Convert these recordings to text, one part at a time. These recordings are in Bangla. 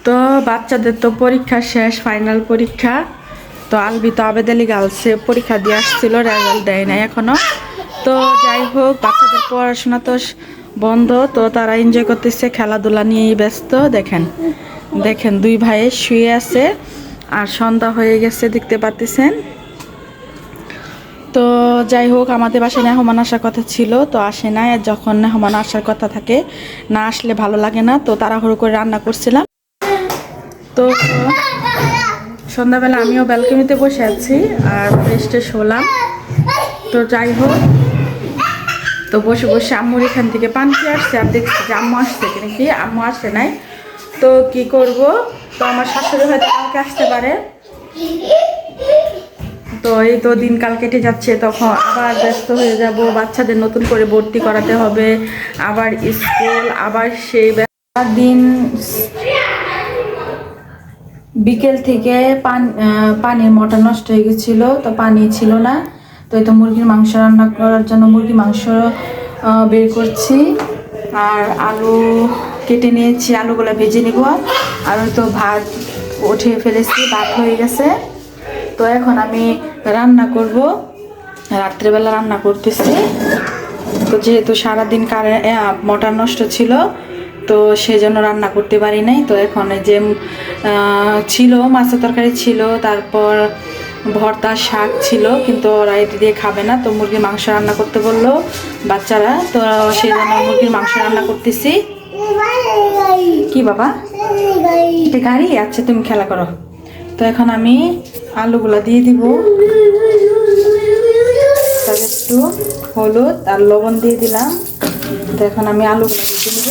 তো বাচ্চাদের তো পরীক্ষা শেষ, ফাইনাল পরীক্ষা। তো আলবি তো আবেদ আলী গার্লসে পরীক্ষা দিয়ে আসছিল, রেজাল্ট দেয় নাই এখনো। তো যাই হোক, বাচ্চাদের পড়াশোনা তো বন্ধ, তো তারা এনজয় করতেছে, খেলাধুলা নিয়েই ব্যস্ত। দেখেন দেখেন দুই ভাই শুয়ে আছে, আর সন্ধ্যা হয়ে গেছে দেখতে পাচ্ছেন। তো যাই হোক, আমাদের বাসায় মেহমান আসার কথা ছিল, তো আসে না। যখন মেহমান আসার কথা থাকে, না আসলে ভালো লাগে না। তো তাড়াহুড়ো করে রান্না করছিলাম। তো সন্ধ্যাবেলা আমিও ব্যালকনিতে বসে আছি আর ফ্রেশ হলাম। তো যাই হোক, তো বসে বসে আম্মুর এখান থেকে পান খেয়ে আসছে, আর দেখছি যে আম্মু আসছে কিনা, কি আম্মু আসে নাই। তো কি করব, তো আমার শাশুড়ি হয়তো কালকে আসতে পারে। তো এই তো দিনকাল কেটে যাচ্ছে, তখন আবার ব্যস্ত হয়ে যাব, বাচ্চাদের নতুন করে ভর্তি করাতে হবে, আবার স্কুল, আবার সেই দিন। বিকেল থেকে পানির মোটর নষ্ট হয়ে গেছিল, তো পানি ছিল না। তো এই তো মুরগির মাংস রান্না করার জন্য মুরগির মাংস বের করছি, আর আলু কেটে নিয়েছি, আলুগুলো ভেজে নিব। আর ওই তো ভাত উঠিয়ে ফেলেছি, ভাত হয়ে গেছে। তো এখন আমি রান্না করব, রাত্রেবেলা রান্না করতেছি। তো যেহেতু সারাদিন মোটর নষ্ট ছিল, তো সেজন্য রান্না করতে পারি নাই। তো এখন যে ছিল মাছের তরকারি ছিল, তারপর ভর্তা শাক ছিল, কিন্তু ওরা এটা দিয়ে খাবে না। তো মুরগির মাংস রান্না করতে বললো বাচ্চারা, তো সেই জন্য মুরগির মাংস রান্না করতেছি। কি বাবা, এটা গাড়ি? আচ্ছা তুমি খেলা করো। তো এখন আমি আলুগুলা দিয়ে দিব, তারপর একটু হলুদ আর লবণ দিয়ে দিলাম। তো এখন আমি আলুগুলো দিয়ে দিব।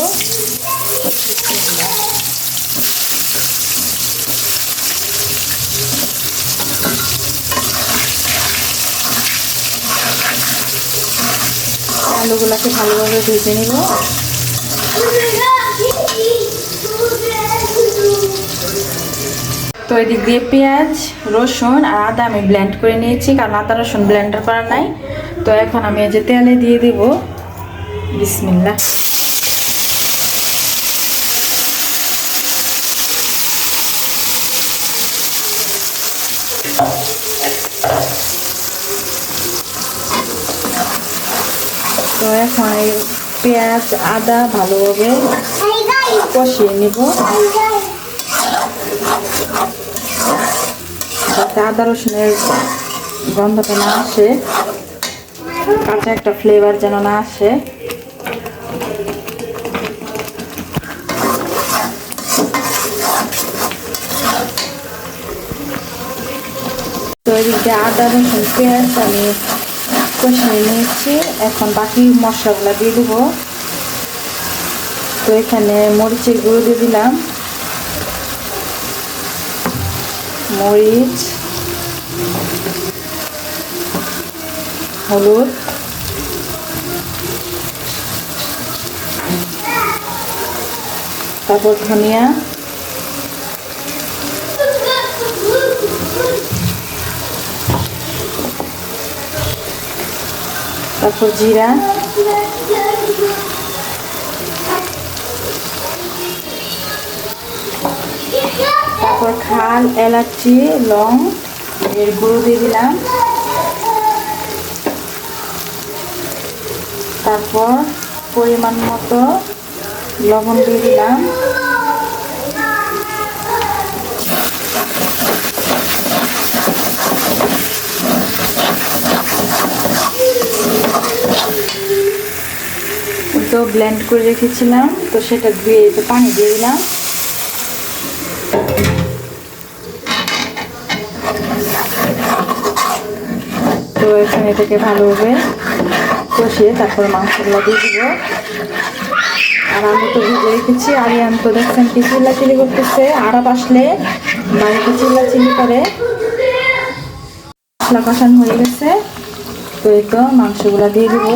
আলুগুলাকে ভালোভাবে ভেজে নিব। তো এদিক দিয়ে পেঁয়াজ, রসুন আর আদা আমি ব্লেন্ড করে নিয়েছি, কারণ আদা রসুন ব্লেন্ডার করা নাই। তো এখন আমি এই যে তেলে দিয়ে দিব, বিসমিল্লাহ। তো এখন এই পেঁয়াজ আদা ভালোভাবে কষিয়ে নিব, যাতে আদা রসুনের গন্ধটা না আসে, কাঁচা একটা ফ্লেভার যেন না আসে। তো এদিকে আদা রসুন পেঁয়াজ আমি কষিয়ে নিয়েছি, এখন বাকি মশলাগুলো দিয়ে দেব। তো এখানে মরিচের গুঁড়ো দিয়ে দিলাম, মরিচ, হলুদ, তারপর ধনিয়া, তারপর জিরা, তারপর খাল, এলাচি, লং এর গুঁড়ো দিয়ে দিলাম। তারপর পরিমাণ মতো লবণ দিয়ে দিলাম। তো ব্লেন্ড করে রেখেছিলাম, তো সেটা ধুয়ে পানি দিয়ে দিলাম। তো এখানে এটাকে ভালোভাবে কষিয়ে তারপর মাংসগুলো দিয়ে দিব। আর আমি তো ভিজে রেখেছি, আরিয়ান তো দেখছেন কি চিল্লাচিল্লি করতেছে, আরব আসলে বাড়িতে চিল্লাচিল্লি করে। মশলা কষানো হয়ে গেছে, তো এই তো মাংসগুলো দিয়ে দিব।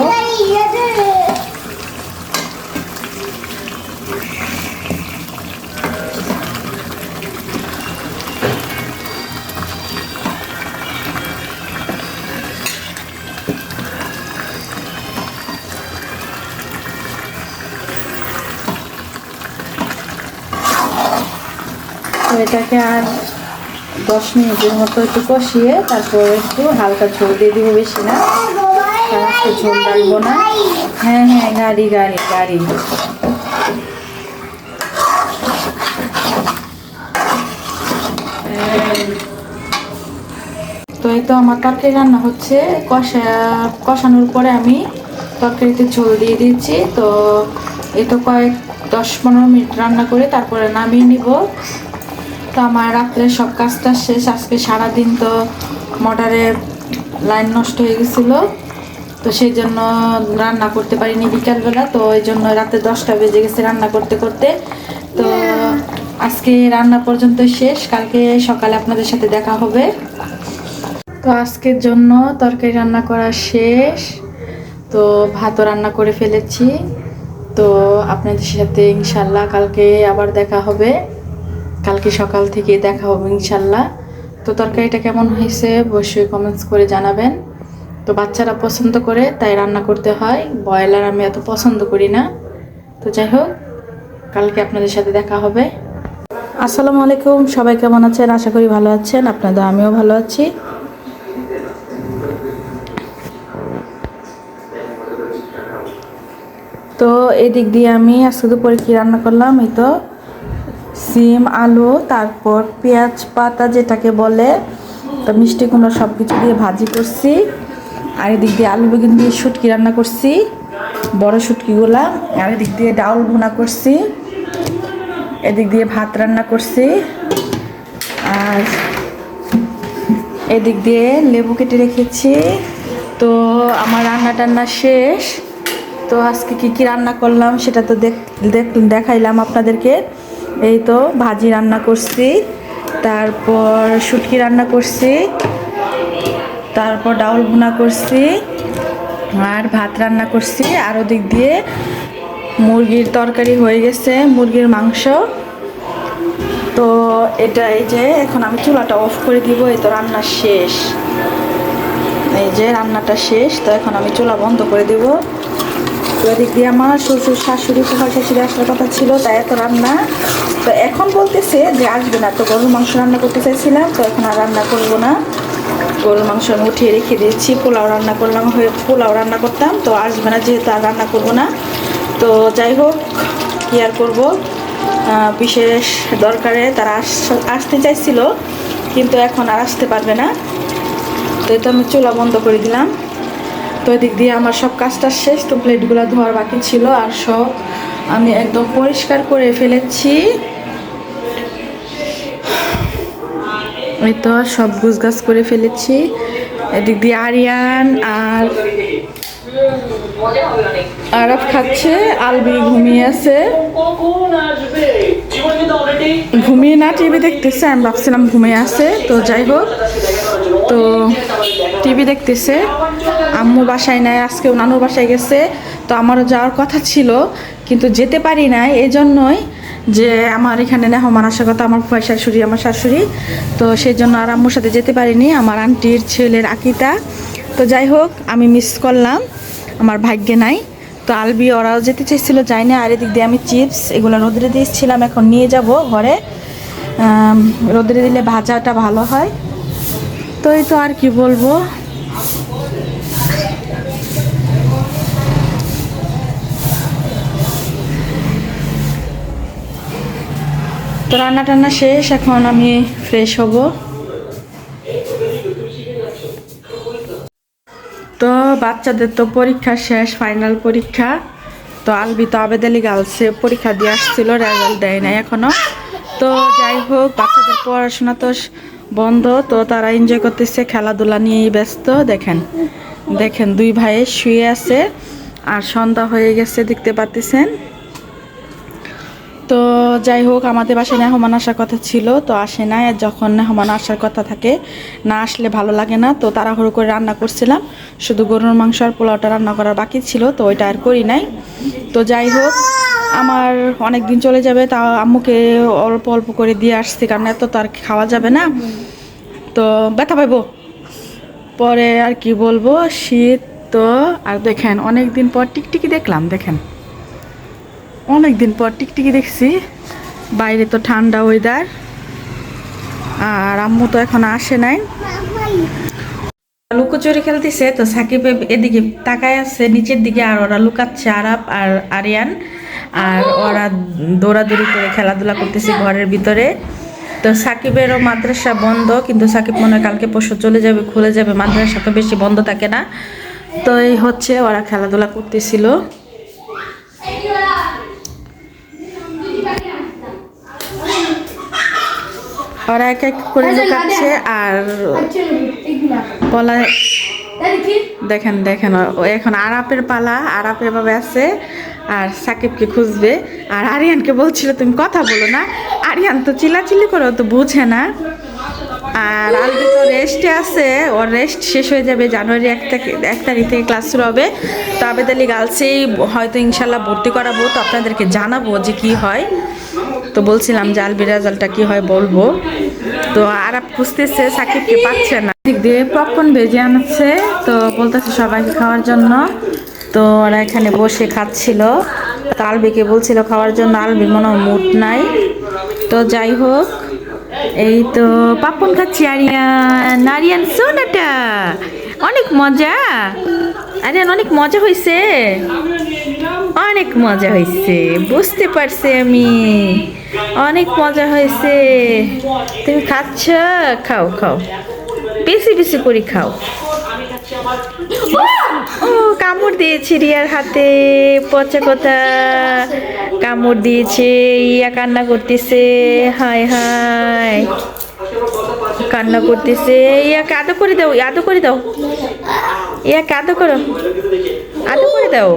তো এটাকে আর 10 মিনিটের মতো একটু কষিয়ে তারপর একটু হালকা ঝোল দিয়ে দিব, বেশি না, কারণ আজকে ঝোল রাখবো না। হ্যাঁ হ্যাঁ, গাড়ি গাড়ি গাড়ি। তো এই তো আমার তরকারি রান্না হচ্ছে, কষানোর পরে আমি তরকারিতে ঝোল দিয়ে দিয়েছি। তো এই তো 10-15 মিনিট রান্না করে তারপরে নামিয়ে নিব। তো আমার রাত্রে সব কাজটা শেষ। আজকে সারাদিন তো মোটরে লাইন নষ্ট হয়ে গেছিলো, তো সেই জন্য রান্না করতে পারিনি বিকালবেলা। তো এই জন্য রাতে 10টা বেজে গেছে রান্না করতে করতে। তো আজকে রান্না পর্যন্ত শেষ, কালকে সকালে আপনাদের সাথে দেখা হবে। তো আজকের জন্য তরকারি রান্না করা শেষ, তো ভাতও রান্না করে ফেলেছি। তো আপনাদের সাথে ইনশাল্লাহ কালকে আবার দেখা হবে, কালকে সকাল থেকে দেখা হবে ইনশাল্লাহ। তো তরকারিটা কেমন হয়েছে অবশ্যই কমেন্টস করে জানাবেন। তো বাচ্চারা পছন্দ করে তাই রান্না করতে হয়, ব্রয়লার আমি এত পছন্দ করি না। তো যাই হোক, কালকে আপনাদের সাথে দেখা হবে। আসসালামু আলাইকুম, সবাই কেমন আছেন? আশা করি ভালো আছেন, আপনাদের আমিও ভালো আছি। তো এদিক দিয়ে আমি আজকে দুপুরে কী রান্না করলাম, এই তো সিম আলু, তারপর পেঁয়াজ পাতা যেটাকে বলে, তো মিষ্টি কুমড়া সব কিছু দিয়ে ভাজি করছি। আর এদিক দিয়ে আলু বেগুন দিয়ে শুটকি রান্না করছি, বড় শুটকিগুলা। আর এদিক দিয়ে ডাউল ভুনা করছি, এদিক দিয়ে ভাত রান্না করছি। আর এদিক দিয়ে লেবু কেটে রেখেছি। তো আমার রান্না টান্না শেষ। তো আজকে কি রান্না করলাম সেটা তো দেখাইলাম আপনাদেরকে। এই তো ভাজি রান্না করছি, তারপর শুটকি রান্না করছি, তারপর ডাউল ভুনা করছি, আর ভাত রান্না করছি। আর ওদিক দিয়ে মুরগির তরকারি হয়ে গেছে, মুরগির মাংস। তো এটা এই যে এখন আমি চুলাটা অফ করে দিব। এই তো রান্না শেষ, এই যে রান্নাটা শেষ। তো এখন আমি চুলা বন্ধ করে দেব। তো এদিক দিয়ে আমার শ্বশুর শাশুড়ি ফুফার শাশুড়ি আসার কথা ছিল, তাই এত রান্না। তো এখন বলতেছে যে আসবে না। তো গরুর মাংস রান্না করতে চাইছিলাম, তো এখন আর রান্না করবো না। গরুর মাংস আমি উঠিয়ে রেখে দিয়েছি, পোলাও রান্না করতাম। তো আসবে না যেহেতু আর রান্না করবো না। তো যাই হোক, কি আর করবো, বিশেষ দরকারে তারা আসতে চাইছিল, কিন্তু এখন আর আসতে পারবে না। তো এটা আমি চুলা বন্ধ করে দিলাম। তো এদিক দিয়ে আমার সব কাজটা শেষ। তো প্লেটগুলো ধোয়ার বাকি ছিল, আর সব আমি একদম পরিষ্কার করে ফেলেছি। এই তো সব গুছগাছ করে ফেলেছি। এদিক দিয়ে আরিয়ান আর আরব খাচ্ছে, আলবি ঘুমিয়ে আছে, ঘুমিয়ে না টিভি দেখতেছে। আমি ভাবছিলাম ঘুমিয়ে আছে। তো যাই হোক, তো টিভি দেখতেছে। আম্মু বাসায় নাই, আজকেও নানুর বাসায় গেছে। তো আমারও যাওয়ার কথা ছিল, কিন্তু যেতে পারি নাই। এই জন্যই যে আমার এখানে মেহমান আসার কথা, আমার ফুফার শাশুড়ি, আমার শাশুড়ি। তো সেই জন্য আর আম্মুর সাথে যেতে পারিনি, আমার আন্টির ছেলের আকিতা। তো যাই হোক, আমি মিস করলাম, আমার ভাগ্যে নাই। তো আলবি ওরাও যেতে চাইছিল, যাই না। আর এদিক দিয়ে আমি চিপস এগুলো রোদরে দিয়েছিলাম, এখন নিয়ে যাব ঘরে। রোদরে দিলে ভাজাটা ভালো হয়। তো এই তো আর কি বলবো। তো রান্না টান্না শেষ, এখন আমি ফ্রেশ হব। তো বাচ্চাদের তো পরীক্ষা শেষ, ফাইনাল পরীক্ষা। তো আলবি তো আবেদ আলী গার্লসে পরীক্ষা দিয়ে আসছিল, রেজাল্ট দেয় নাই এখনো। তো যাই হোক, বাচ্চাদের পড়াশোনা তো বন্ধ, তো তারা এনজয় করতেছে, খেলাধুলা নিয়েই ব্যস্ত। দেখেন দেখেন, দুই ভাইয়ে শুয়ে আছে, আর সন্ধ্যা হয়ে গেছে দেখতে পাচ্ছেন। তো যাই হোক, আমাদের বাসায় মেহমান আসার কথা ছিল, তো আসে না। যখন মেহমান আসার কথা থাকে, না আসলে ভালো লাগে না। তো তাড়াহুড়ো করে রান্না করছিলাম, শুধু গরুর মাংস আর পোলাওটা রান্না করার বাকি ছিল, তো ওইটা আর করি নাই। তো যাই হোক, আমার অনেক দিন চলে যাবে, তা আম্মুকে অল্প অল্প করে দিয়ে আসছি, কারণ এত তো আর খাওয়া যাবে না। তো ব্যথা পাইব পরে, আর কি বলবো, শীত তো। আর দেখেন, অনেক দিন পর টিকটিকি দেখলাম, দেখেন অনেক দিন পর টিকটিকি দেখছি। বাইরে তো ঠান্ডা ওয়েদার, আর আম্মু তো এখন আসে নাই, লুকোচুরি খেলতেছে। তো সাকিব এদিকে তাকায় আছে নিচের দিকে, আর ওরা লুকাচ্ছে, আরাপ আর আরিয়ান, আর ওরা দৌড়াদৌড়ি করে খেলাধুলা করতেছে ঘরের ভিতরে। তো সাকিবেরও মাদ্রাসা বন্ধ, কিন্তু সাকিব মনে হয় কালকে পরশু চলে যাবে, খুলে যাবে, মাদ্রাসা তো বেশি বন্ধ থাকে না। তো এই হচ্ছে ওরা খেলাধুলা করতেছিল। ওরা এক এক করে লুকাচ্ছে আর পলায়। দেখেন দেখেন, ও এখন আরাপের পালা, আরাপ এভাবে আছে আর সাকিবকে খুঁজবে। আর আরিয়ানকে বলছিল তুমি কথা বলো না, আরিয়ান তো চিল্লাচিল্লি করে, তো বুঝে না। আর আলবি তো রেস্টে আছে, ওর রেস্ট শেষ হয়ে যাবে জানুয়ারি 1 তারিখ থেকে ক্লাস শুরু হবে। তো আবেদ আলী গার্লসেই হয়তো ইনশাল্লাহ ভর্তি করাবো, তো আপনাদেরকে জানাবো যে কি হয়। তো বলছিলাম যে আলবির রেজাল্টটা কি হয় বলবো। তো আরাপ খুঁজতেছে, সাকিবকে পাচ্ছে না। দিক দিয়ে পপকর্ন ভেজে আনছে, তো বলতেছে সবাইকে খাওয়ার জন্য। তো ওরা এখানে বসে খাচ্ছিল, তো আলবিকে বলছিল খাওয়ার জন্য, আলবির মনে হয় মুড নাই। তো যাই হোক, এই তো পপকর্ন খাচ্ছি। আরিয়ান, আরিয়ান সোনাটা অনেক মজা, আরিয়ান অনেক মজা হয়েছে, অনেক মজা হয়েছে, বুঝতে পারছি আমি, অনেক মজা হয়েছে। তুমি খাচ্ছ, খাও খাও, বেশি বেশি করে খাও। ও কামড় দিয়েছে রিয়ার হাতে, পচা কথা কামড় দিয়েছে, ইয়া কান্না করতেছে, হায় হায় কান্না করতেছে। ইয়াকে আদর করে দাও, আদর করে দাও, ইয়াকে আদর করো, আদর করে দাও।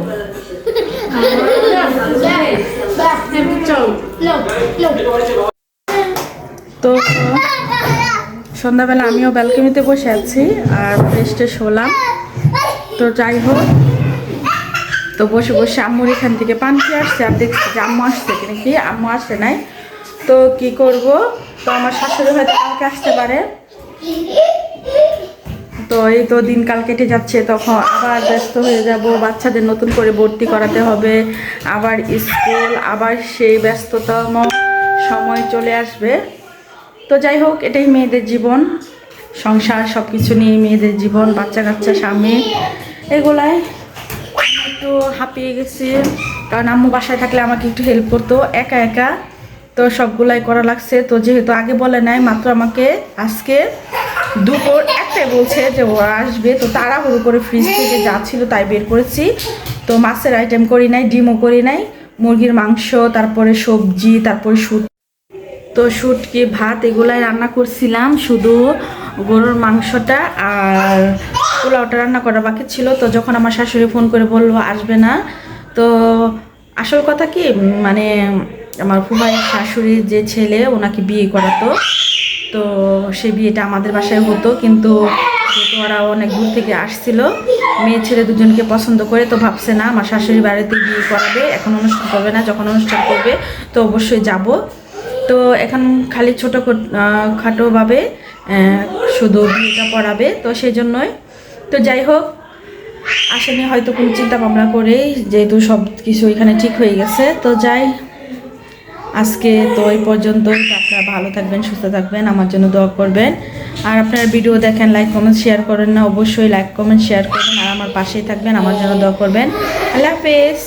তো সন্ধ্যাবেলা আমিও ব্যালকনিতে বসে আছি আর ফ্রেশ হলাম। তো যাই হোক, তো বসে বসে আম্মুর এখান থেকে পান খেয়ে আসছে, আর দেখছি যে আম্মু আসছে নাকি, আম্মু আসে নাই। তো কি করব, তো আমার শাশুড়ি হয়তো কালকে আসতে পারে। তো এই তো দিনকাল কেটে যাচ্ছে, তখন আবার ব্যস্ত হয়ে যাব, বাচ্চাদের নতুন করে ভর্তি করাতে হবে, আবার স্কুল, আবার সেই ব্যস্ততম সময় চলে আসবে। তো যাই হোক, এটাই মেয়েদের জীবন, সংসার সব কিছু নিয়ে মেয়েদের জীবন, বাচ্চা কাচ্চা, স্বামী, এগুলাই। একটু হাঁপিয়ে গেছি, কারণ আম্মু বাসায় থাকলে আমাকে একটু হেল্প করতো, একা একা তো সবগুলাই করা লাগছে। তো যেহেতু আগে বলে নাই, মাত্র আমাকে আজকে দুপুর 1টায় বলছে যে ও আসবে, তো তাড়াহুড়ো করে ফ্রিজ থেকে যা ছিল তাই বের করেছি। তো মাছের আইটেম করি নাই, ডিমও করি নাই, মুরগির মাংস, তারপরে সবজি, তারপরে তো শুটকি, ভাত এগুলাই রান্না করছিলাম, শুধু গরুর মাংসটা আর পোলাওটা রান্না করা বাকি ছিল। তো যখন আমার শাশুড়ি ফোন করে বললো আসবে না, তো আসল কথা কি, মানে আমার ফুফাইয়ের শাশুড়ির যে ছেলে, ওনাকে বিয়ে করাতো, তো সেই বিয়েটা আমাদের বাসায় হতো, কিন্তু যেহেতু ওরা অনেক দূর থেকে আসছিল, মেয়ে ছেলে দুজনকে পছন্দ করে, তো ভাবছে না আমার শাশুড়ি বাড়িতে বিয়ে করাবে, এখন অনুষ্ঠান করবে না, যখন অনুষ্ঠান করবে তো অবশ্যই যাব। তো এখন খালি ছোটো খাটোভাবে শুধু বিয়েটা পড়াবে, তো সেই জন্যই। তো যাই হোক, আসেনি হয়তো কোনো চিন্তা ভাবনা করে, যেহেতু সব কিছু এখানে ঠিক হয়ে গেছে। তো যাই, আজকে তো এই পর্যন্তই। আপনারা ভালো থাকবেন, সুস্থ থাকবেন, আমার জন্য দোয়া করবেন। আর আপনারা ভিডিও দেখেন, লাইক কমেন্ট শেয়ার করেন না, অবশ্যই লাইক কমেন্ট শেয়ার করবেন, আর আমার পাশেই থাকবেন, আমার জন্য দোয়া করবেন। আল্লাহ হাফেজ।